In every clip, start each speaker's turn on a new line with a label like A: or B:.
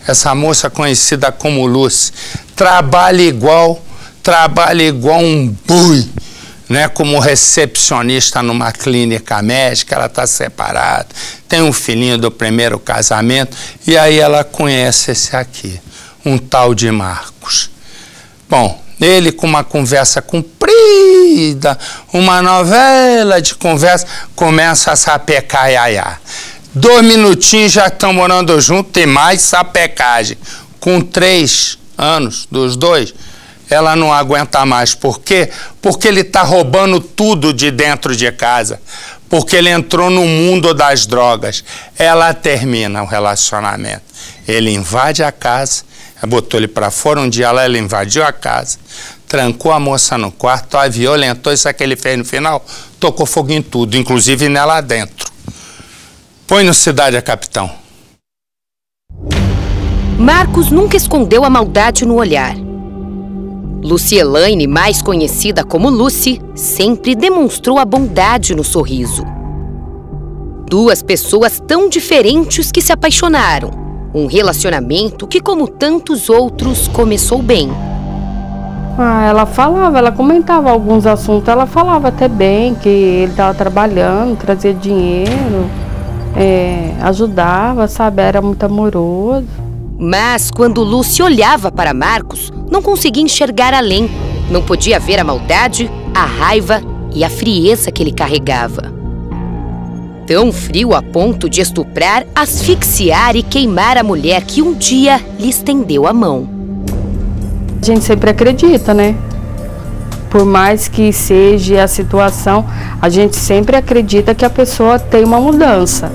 A: Essa moça conhecida como Lucy trabalha igual um bui, né? Como recepcionista numa clínica médica. Ela está separada, tem um filhinho do primeiro casamento, e aí ela conhece esse aqui, um tal de Marcos. Bom, ele com uma conversa comprida, uma novela de conversa, começa a sapecar iaiá. 2 minutinhos já estão morando juntos, tem mais sapecagem. Com 3 anos dos dois, ela não aguenta mais. Por quê? Porque ele está roubando tudo de dentro de casa. Porque ele entrou no mundo das drogas. Ela termina o relacionamento. Ele invade a casa, botou ele para fora. Um dia ela invadiu a casa, trancou a moça no quarto, a violentou. Isso que ele fez no final, tocou fogo em tudo, inclusive nela dentro. Põe no Cidade a Capitão.
B: Marcos nunca escondeu a maldade no olhar. Lucielaine, mais conhecida como Lucy, sempre demonstrou a bondade no sorriso. 2 pessoas tão diferentes que se apaixonaram. Um relacionamento que, como tantos outros, começou bem.
C: Ela falava, ela comentava alguns assuntos, ela falava até bem que ele estava trabalhando, trazia dinheiro, ajudava, sabe, era muito amoroso.
B: Mas quando Lucy olhava para Marcos, não conseguia enxergar além. Não podia ver a maldade, a raiva e a frieza que ele carregava. Tão frio a ponto de estuprar, asfixiar e queimar a mulher que um dia lhe estendeu a mão.
C: A gente sempre acredita, né? Por mais que seja a situação, a gente sempre acredita que a pessoa tem uma mudança.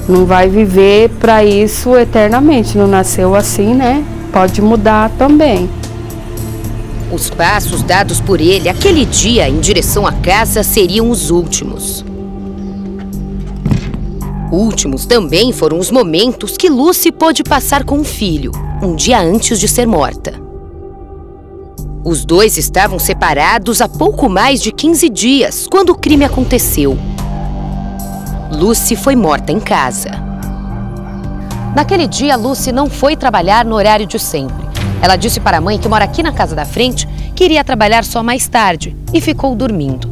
C: Não vai viver para isso eternamente, não nasceu assim, né? Pode mudar também.
B: Os passos dados por ele aquele dia em direção à casa seriam os últimos. Últimos também foram os momentos que Lucy pôde passar com o filho, um dia antes de ser morta. Os 2 estavam separados há pouco mais de 15 dias, quando o crime aconteceu. Lucy foi morta em casa. Naquele dia, Lucy não foi trabalhar no horário de sempre. Ela disse para a mãe, que mora aqui na casa da frente, que iria trabalhar só mais tarde e ficou dormindo.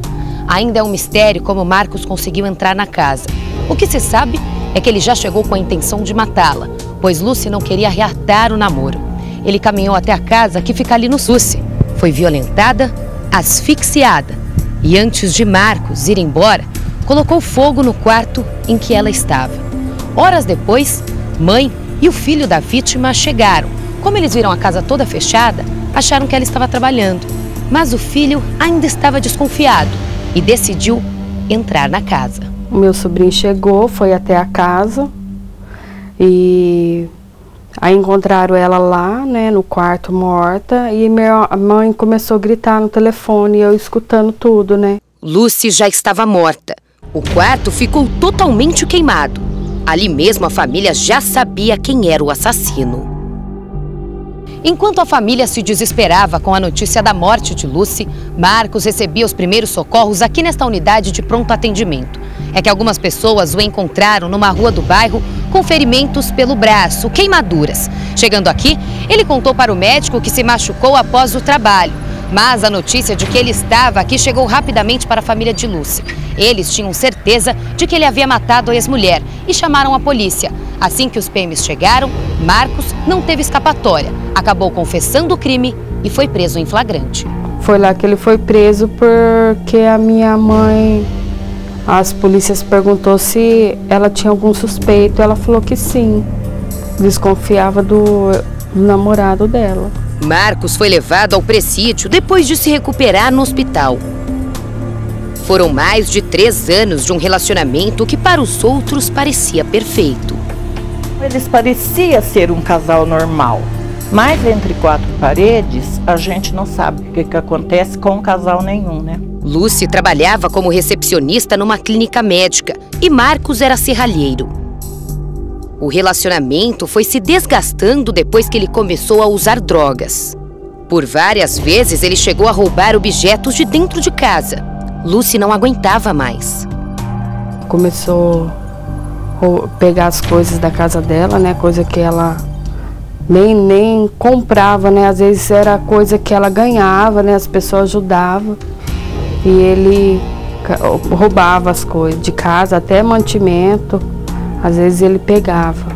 B: Ainda é um mistério como Marcos conseguiu entrar na casa. O que se sabe é que ele já chegou com a intenção de matá-la, pois Lucy não queria reatar o namoro. Ele caminhou até a casa que fica ali no Lucy. Foi violentada, asfixiada e antes de Marcos ir embora, colocou fogo no quarto em que ela estava. Horas depois, mãe e o filho da vítima chegaram. Como eles viram a casa toda fechada, acharam que ela estava trabalhando. Mas o filho ainda estava desconfiado e decidiu entrar na casa.
C: O meu sobrinho chegou, foi até a casa e aí encontraram ela lá, né, no quarto morta, e minha mãe começou a gritar no telefone, eu escutando tudo, né.
B: Lucy já estava morta. O quarto ficou totalmente queimado. Ali mesmo a família já sabia quem era o assassino. Enquanto a família se desesperava com a notícia da morte de Lucy, Marcos recebia os primeiros socorros aqui nesta unidade de pronto atendimento. É que algumas pessoas o encontraram numa rua do bairro com ferimentos pelo braço, queimaduras. Chegando aqui, ele contou para o médico que se machucou após o trabalho. Mas a notícia de que ele estava aqui chegou rapidamente para a família de Lucy. Eles tinham certeza de que ele havia matado a ex-mulher e chamaram a polícia. Assim que os PMs chegaram, Marcos não teve escapatória. Acabou confessando o crime e foi preso em flagrante.
C: Foi lá que ele foi preso porque a minha mãe, as polícias perguntou se ela tinha algum suspeito. Ela falou que sim, desconfiava do namorado dela.
B: Marcos foi levado ao presídio depois de se recuperar no hospital. Foram mais de 3 anos de um relacionamento que para os outros parecia perfeito.
D: Eles pareciam ser um casal normal, mas entre 4 paredes a gente não sabe o que acontece com um casal nenhum, né?
B: Lucy trabalhava como recepcionista numa clínica médica e Marcos era serralheiro. O relacionamento foi se desgastando depois que ele começou a usar drogas. Por várias vezes ele chegou a roubar objetos de dentro de casa. Lucy não aguentava mais.
C: Começou pegar as coisas da casa dela, né? Coisa que ela nem comprava, né? Às vezes era coisa que ela ganhava, né? As pessoas ajudavam. E ele roubava as coisas de casa, até mantimento. Às vezes ele pegava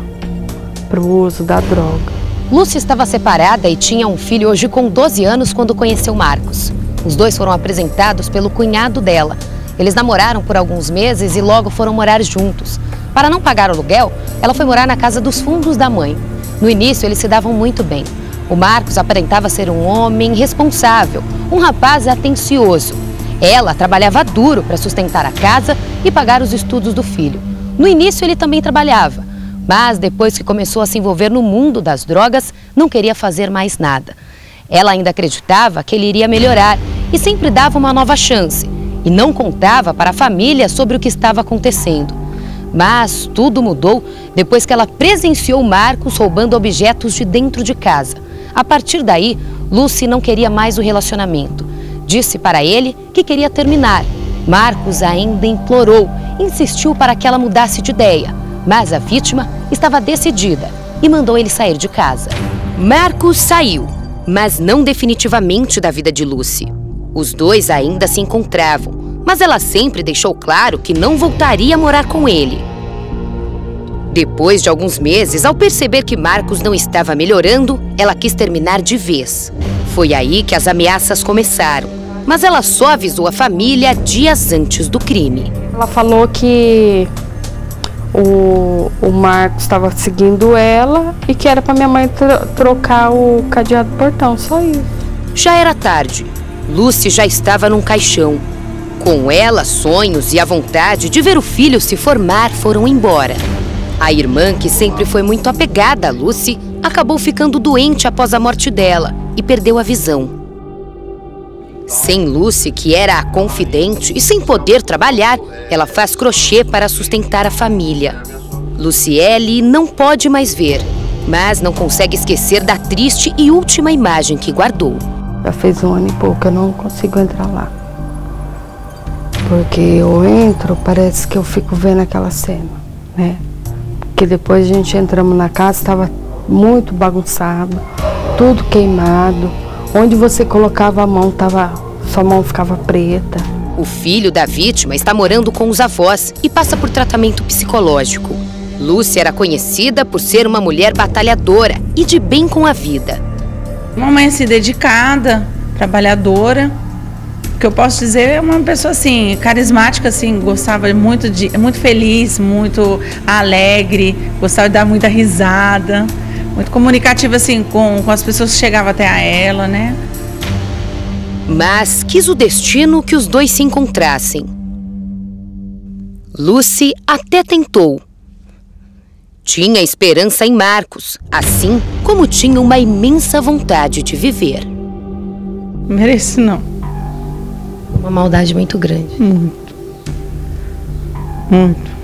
C: para o uso da droga.
B: Lúcia estava separada e tinha um filho hoje com 12 anos quando conheceu Marcos. Os dois foram apresentados pelo cunhado dela. Eles namoraram por alguns meses e logo foram morar juntos. Para não pagar o aluguel, ela foi morar na casa dos fundos da mãe. No início, eles se davam muito bem. O Marcos aparentava ser um homem responsável, um rapaz atencioso. Ela trabalhava duro para sustentar a casa e pagar os estudos do filho. No início, ele também trabalhava, mas depois que começou a se envolver no mundo das drogas, não queria fazer mais nada. Ela ainda acreditava que ele iria melhorar e sempre dava uma nova chance. E não contava para a família sobre o que estava acontecendo. Mas tudo mudou depois que ela presenciou Marcos roubando objetos de dentro de casa. A partir daí, Lucy não queria mais o relacionamento. Disse para ele que queria terminar. Marcos ainda implorou, insistiu para que ela mudasse de ideia. Mas a vítima estava decidida e mandou ele sair de casa. Marcos saiu, mas não definitivamente da vida de Lucy. Os dois ainda se encontravam, mas ela sempre deixou claro que não voltaria a morar com ele. Depois de alguns meses, ao perceber que Marcos não estava melhorando, ela quis terminar de vez. Foi aí que as ameaças começaram, mas ela só avisou a família dias antes do crime.
C: Ela falou que o Marcos estava seguindo ela e que era para minha mãe trocar o cadeado do portão, só isso.
B: Já era tarde. Lucy já estava num caixão. Com ela, sonhos e a vontade de ver o filho se formar foram embora. A irmã, que sempre foi muito apegada a Lucy, acabou ficando doente após a morte dela e perdeu a visão. Sem Lucy, que era a confidente, e sem poder trabalhar, ela faz crochê para sustentar a família. Luciele não pode mais ver, mas não consegue esquecer da triste e última imagem que guardou.
C: Já fez 1 ano e pouco, eu não consigo entrar lá. Porque eu entro, parece que eu fico vendo aquela cena, né? Porque depois a gente entramos na casa, estava muito bagunçado, tudo queimado. Onde você colocava a mão, sua mão ficava preta.
B: O filho da vítima está morando com os avós e passa por tratamento psicológico. Lucy era conhecida por ser uma mulher batalhadora e de bem com a vida.
E: Uma mãe assim, dedicada, trabalhadora. O que eu posso dizer é uma pessoa assim, carismática, assim, gostava muito muito feliz, muito alegre, gostava de dar muita risada, muito comunicativa assim com as pessoas que chegavam até a ela, né?
B: Mas quis o destino que os dois se encontrassem. Lucy até tentou. Tinha esperança em Marcos, assim como tinha uma imensa vontade de viver.
E: Não mereço, não.
B: Uma maldade muito grande.
E: Muito. Muito.